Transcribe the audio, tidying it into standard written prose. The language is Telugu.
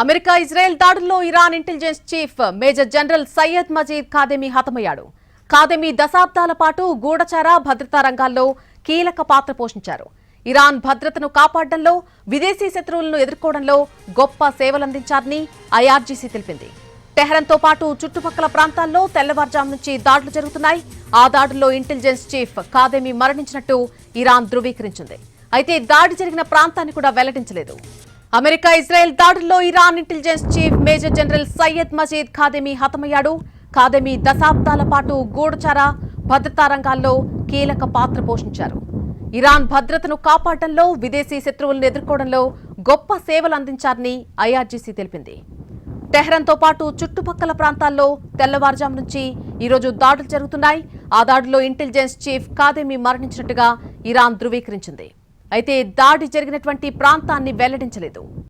అమెరికా ఇజ్రాయెల్ దాడుల్లో Iran intelligence chief major general Sayyid Majid Khademi హతమయ్యాడు. ఖాదెమీ దశాబ్దాల పాటు గూఢచార భద్రతా రంగాల్లో కీలక పాత్ర పోషించారు. ఇరాన్ భద్రతను కాపాడడంలో, విదేశీ శత్రువులను ఎదుర్కోవడంలో గొప్ప సేవలందించారని ఐఆర్జీసీ తెలిపింది. టెహ్రాన్తో పాటు చుట్టుపక్కల ప్రాంతాల్లో తెల్లవారుజాము నుంచి దాడులు జరుగుతున్నాయి. ఆ దాడుల్లో ఇంటెలిజెన్స్ చీఫ్ ఖాదెమీ మరణించినట్టు ఇరాన్ ధృవీకరించింది. అయితే దాడి జరిగిన ప్రాంతాన్ని కూడా వెల్లడించలేదు. అమెరికా ఇజ్రాయెల్ దాడుల్లో Iran intelligence chief major general Sayyid Majid Khademi హతమయ్యాడు. ఖాదెమీ దశాబ్దాల పాటు గూఢచార భద్రతా రంగాల్లో కీలక పాత్ర పోషించారు. ఇరాన్ భద్రతను కాపాడడంలో, విదేశీ శత్రువులను ఎదుర్కోవడంలో గొప్ప సేవలు అందించారని ఐఆర్జీసీ తెలిపింది. టెహ్రాన్తో పాటు చుట్టుపక్కల ప్రాంతాల్లో తెల్లవారుజాము నుంచి ఈరోజు దాడులు జరుగుతున్నాయి. ఆ దాడిలో ఇంటెలిజెన్స్ చీఫ్ ఖాదెమీ మరణించినట్టుగా ఇరాన్ ధృవీకరించింది. అయితే దాడి జరిగినటువంటి ప్రాంతాన్ని వెల్లడించలేదు.